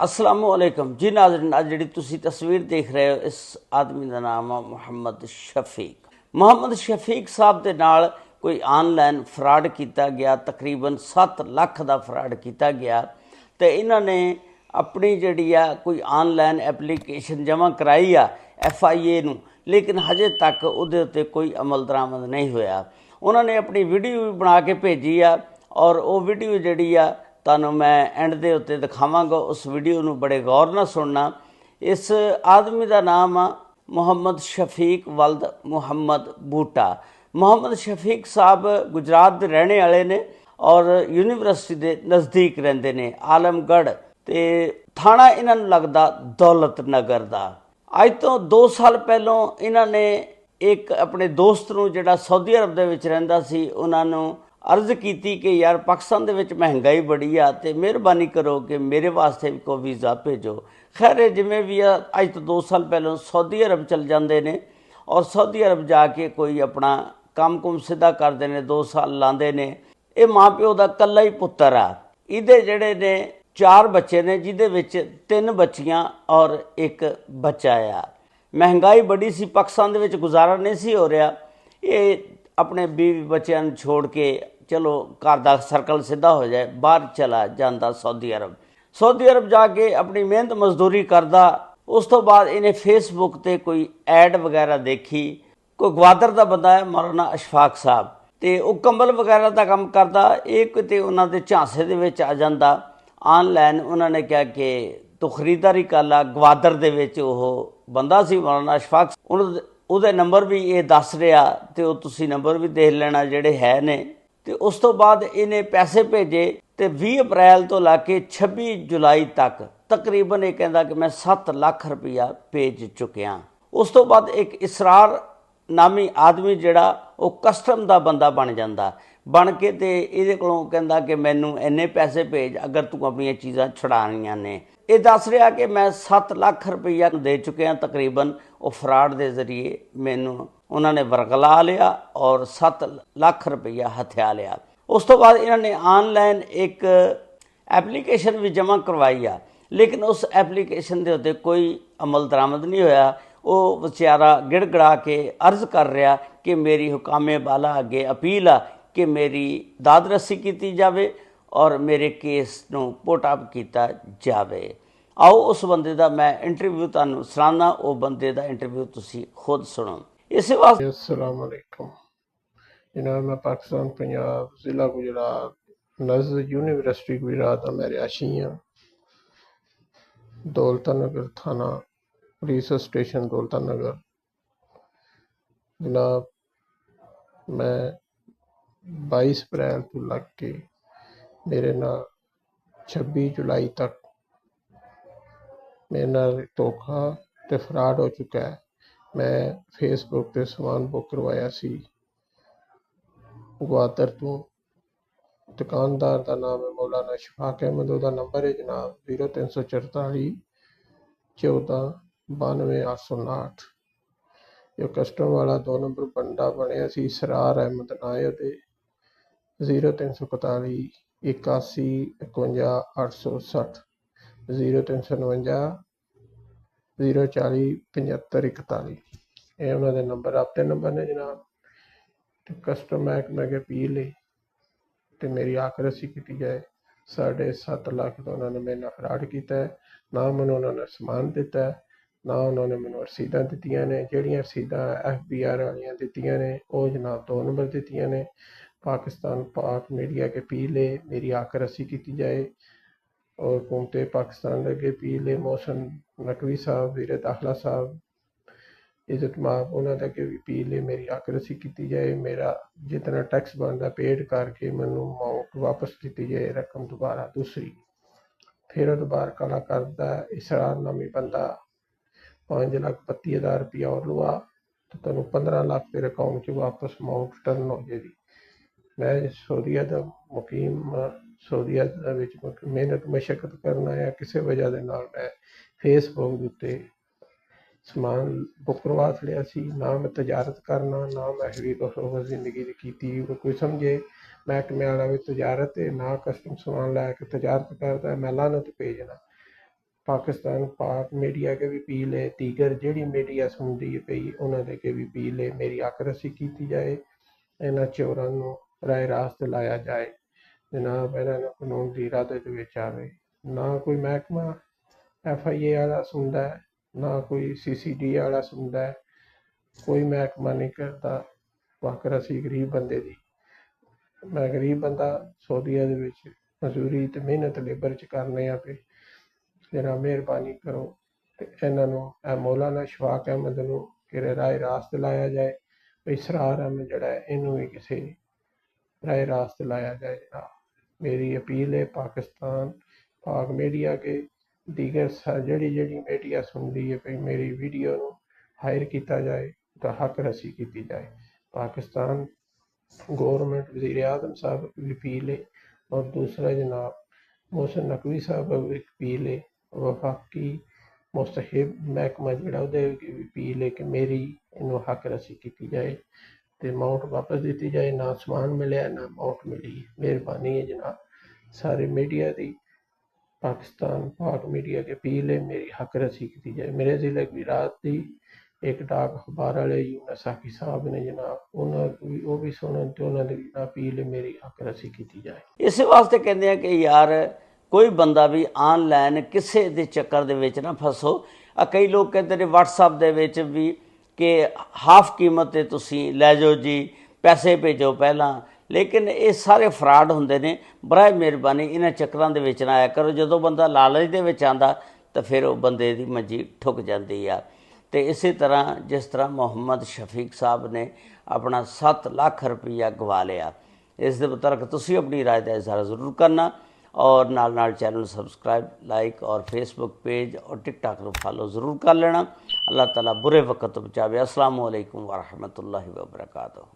असलामुअलैकुम जी नाज़रीन, अज जी तुसी तस्वीर देख रहे हो, इस आदमी का नाम है मुहम्मद शफीक। मुहम्मद शफीक साहब के नाल कोई ऑनलाइन फ्रॉड किया गया, तकरीबन 7 लाख का फ्रॉड किया गया। तो इन्होंने अपनी जी कोई ऑनलाइन एप्लीकेशन जमा कराई आ FIA नूं, लेकिन हजे तक उहदे उत्ते कोई अमल दरामद नहीं होया। उन्होंने अपनी वीडियो भी बना के भेजी आ और वो वीडियो जी आ ਤੁਹਾਨੂੰ मैं एंड के उत्ते दिखावांगा। उस वीडियो ਨੂੰ बड़े गौर ਨਾਲ सुनना। इस आदमी का नाम आ मुहम्मद शफीक वल्द मुहम्मद बूटा। मुहम्मद शफीक साहब गुजरात के रहने वाले ने और यूनीवर्सिटी के नज़दीक रहते ने, आलमगढ़। तो थाना इन्होंने लगता दौलत नगर का। अज तो 2 साल पहलों इन्होंने एक अपने दोस्त नूं जिहड़ा सऊदी अरब दे विच रहिंदा सी, उन्हां नूं अर्ज की कि यार पाकिस्तान दे विच महंगाई बड़ी आ ते मेहरबानी करो कि मेरे वास्ते भी कोई वीज़ा भेजो। खैर जिमें भी आ, अज तो 2 साल पहलों सऊदी अरब चल जाते हैं और सऊदी अरब जाके कोई अपना काम कुम सीधा करते हैं, 2 साल लाते हैं। ये माँ प्यो का कल्ला ही पुत्तर आ। इहदे जिहड़े ने 4 बच्चे ने, जिहदे विच 3 बच्चियां और 1 बच्चा आ। महंगाई बड़ी सी, पाकिस्तान दे विच गुजारा नहीं सी हो रहा। ये अपने बीवी बच्चों छोड़ के चलो घर का सर्कल सीधा हो जाए, बाहर चला जाता सऊदी अरब। सऊदी अरब जाके अपनी मेहनत मजदूरी करता। उस तो बाद इन्हें फेसबुक पर कोई ऐड वगैरह देखी। कोई गवादर का बंदा है मौलाना अशफाक साहब, तो वह कंबल वगैरह का काम करता। एक किते उन्होंने झांसे दे विच आ जाता। ऑनलाइन उन्होंने कहा कि तू खरीदारी कर ला। गवादर दे विच वो बंदा सी मौलाना अशफाक, ਉਹਦੇ नंबर भी ये दस रहा, तो तुसी नंबर भी देख लेना ਜਿਹੜੇ है ने। तो उस तो बाद इन्हें पैसे भेजे तो 20 अप्रैल तो लैके 26 जुलाई तक तकरीबन ये कहता कि मैं 7 लाख रुपया भेज चुकिया। उस तो बाद एक इसरार नामी आदमी जिहड़ा वो कस्टम का बंदा बन जाता, बन के तो ये को कहता कि मैनू इन्ने पैसे भेज अगर तू अपन चीज़ां छुड़ानियां ने। ये दस रहा कि मैं 7 लाख रुपया दे चुके हैं तकरीबन। वो फ्रॉड के जरिए मैनू उन्होंने वरगला लिया और 7 लाख रुपया हथिया लिया। उस तो बाद इन्होंने ऑनलाइन एक एप्लीकेशन भी जमा करवाई आ, लेकिन उस एप्लीकेशन के उत्ते कोई अमल दरामद नहीं होया। वो बेचारा गिड़गड़ा के अर्ज कर रहा कि मेरी हुकामे बाला अगे अपील आ कि मेरी दाद रसी की जाए और मेरे केस नूं पुट अप किया जाए। आओ उस बंदे का मैं इंटरव्यू तुहानूं सुणाना। वो बंदे का इंटरव्यू तुसीं खुद सुनो। इस वास्ते अस्सलाम वालेकुम जनाब, मैं पाकिस्तान पंजाब ज़िला गुजरात नज़द यूनिवर्सिटी गुजरात का मैं रिहायशी हाँ। दौलता नगर थाना पुलिस स्टेशन दौलता नगर। जनाब मैं 22 अप्रैल तो लग के मेरे नाल 26 जुलाई तक मेरे नाल धोखा ते फ्रॉड हो चुका है। मैं फेसबुक पे समान बुक करवाया सी ग्वादर तो। दुकानदार का नाम है मौलाना अशफाक अहमद। वह नंबर है जनाब 0344 14 92 859। जो कस्टम वाला 2 नंबर बंदा बनया सी सरार अहमद नाए दे 0341 81 51 860 0359 040 75 41। ये उन्होंने नंबर अपने नंबर ने जनाब। तो कस्टम महकमे के अपील है तो मेरी आकरसी की जाए। 7.5 लाख का उन्होंने मेरे नाल फ्रॉड किया है। ना मैनू उन्होंने समान दिता है, ना उन्होंने मैनू रसीदा दित्तियां ने। जिहड़ियां रसीदा FBR वालियां दित्तियां ने वो जनाब 2 नंबर दित्तियां ने। पाकिस्तान पाक मीडिया के अपील है मेरी आकरसी की जाए और हुकूमत पाकिस्तान अगे अपील है। मोहसन नकवी साहब, वीर दाखला साहब, इज्जत माफ उन्होंने अगे भी अपील है मेरी आकरसी की जाए। मेरा जितना टैक्स बनता पेड करके मैनू अमाउंट वापस दी जाए, रकम दोबारा दूसरी। फिर दोबारा कला करता इसरार नामी बंदा 5,32,000 रुपया और लवा तो तेन 15 लाख तेरे अकाउंट च वापस अमाउंट रिटर्न हो जाएगी। मैं सऊदीया का मुकीम, सऊदीया मेहनत मशक्कत करना या किसी वजह के नाल मैं फेसबुक के उत्ते समान बुक करवा छड़िया सी। ना मैं तजारत करना, ना मैं हैवी खसोखस जिंदगी की कोई समझे महकमे वाला भी तजारत है, ना कस्टम समान लैके तजारत करता है। मैं लानत भेजना पाकिस्तान पाक मीडिया के भी अपील है, दीगर जिहड़ी मीडिया सुनदी पई उन्हां दे के भी अपील है, मेरी आकरसी की जाए, इन्हां चोरां नूं राह रास्त लाया जाए, जनाब इन्हां नूं कानून दी इरादे दे विच आवे। ना कोई महकमा FIA वाला सुनदा है, ना कोई CCD वाला सुनदा है, कोई महकमा नहीं करता आकरसी गरीब बंदे दी। मैं गरीब बंदा सऊदीया दे विच मजदूरी ते मेहनत लेबर च करने आ पे, जरा मिहरबानी करो ते इन्हां नूं मौलाना शफाक अहमद नूं किरे राह रास्त लाया जाए, भी सरार अहमद जिहड़ा है इहनूं भी किसे राह रास्त लाया जाए जनाब। मेरी अपील है पाकिस्तान पाक मीडिया के दीगर जिहड़ी जिहड़ी मीडिया सुनदी है भी मेरी वीडियो नूं हायर किया जाए तो हक रसी की जाए। पाकिस्तान गवर्नमेंट वज़ीर आज़म साहब की भी अपील है और दूसरा जनाब मोहसिन नकवी साहब की भी अपील है, वफाकी मुस्तहिब महकमा जिहड़ा उहदे की भी अपील है कि मेरी इन्हूं हक रसी की जाए ते अमाउंट वापस दी जाए। ना समान मिलिया ना अमाउंट मिली। मेहरबानी है जनाब सारे मीडिया की, पाकिस्तान पाक मीडिया की अपील है मेरी हक रसी की जाए। मेरे ज़िले की रात की एक डाक अखबार वाले यूनुस साकी साहब ने जनाब उन्होंने वो भी सुनन ते उन्होंने भी अपील है मेरी हक रसी की जाए। ਇਸੇ ਵਾਸਤੇ ਕਹਿੰਦੇ ਆ ਕਿ ਯਾਰ ਕੋਈ ਬੰਦਾ ਵੀ ਆਨਲਾਈਨ ਕਿਸੇ ਦੇ ਚੱਕਰ ਦੇ ਵਿੱਚ ਨਾ ਫਸੋ। ਕਈ ਲੋਕ ਕਹਿੰਦੇ ਨੇ WhatsApp ਦੇ ਵਿੱਚ ਵੀ ਕਿ ਹਾਫ ਕੀਮਤ 'ਤੇ ਤੁਸੀਂ ਲੈ ਜਾਓ ਜੀ, ਪੈਸੇ ਭੇਜੋ ਪਹਿਲਾਂ, ਲੇਕਿਨ ਇਹ ਸਾਰੇ ਫਰਾਡ ਹੁੰਦੇ ਨੇ। ਬਰਾਏ ਮਿਹਰਬਾਨੀ ਇਹਨਾਂ ਚੱਕਰਾਂ ਦੇ ਵਿੱਚ ਨਾ ਆਇਆ ਕਰੋ। ਜਦੋਂ ਬੰਦਾ ਲਾਲਚ ਦੇ ਵਿੱਚ ਆਉਂਦਾ ਤਾਂ ਫਿਰ ਉਹ ਬੰਦੇ ਦੀ ਮੰਜੀ ਠੁੱਕ ਜਾਂਦੀ ਆ। ਤੇ ਇਸੇ ਤਰ੍ਹਾਂ ਜਿਸ ਤਰ੍ਹਾਂ ਮੁਹੰਮਦ ਸ਼ਫੀਕ ਸਾਹਿਬ ਨੇ ਆਪਣਾ 7 ਲੱਖ ਰੁਪਈਆ ਗਵਾ ਲਿਆ, ਇਸ ਦੇ ਮੁਤਾਬਕ ਤੁਸੀਂ ਆਪਣੀ ਰਾਏ ਦਾ ਇਜ਼ਹਾਰ ਜ਼ਰੂਰ ਕਰਨਾ ਔਰ ਨਾਲ ਨਾਲ ਚੈਨਲ ਨੂੰ ਸਬਸਕ੍ਰਾइब, ਲਾइक और फेसबुक पेज और टिकटॉक ਨੂੰ फॉलो ज़रूर कर लेना। अल्लाह ताला बुरे वक्त तो बचावे। अस्सलामु अलैकुम व रहमतुल्लाहि व बरकातहू।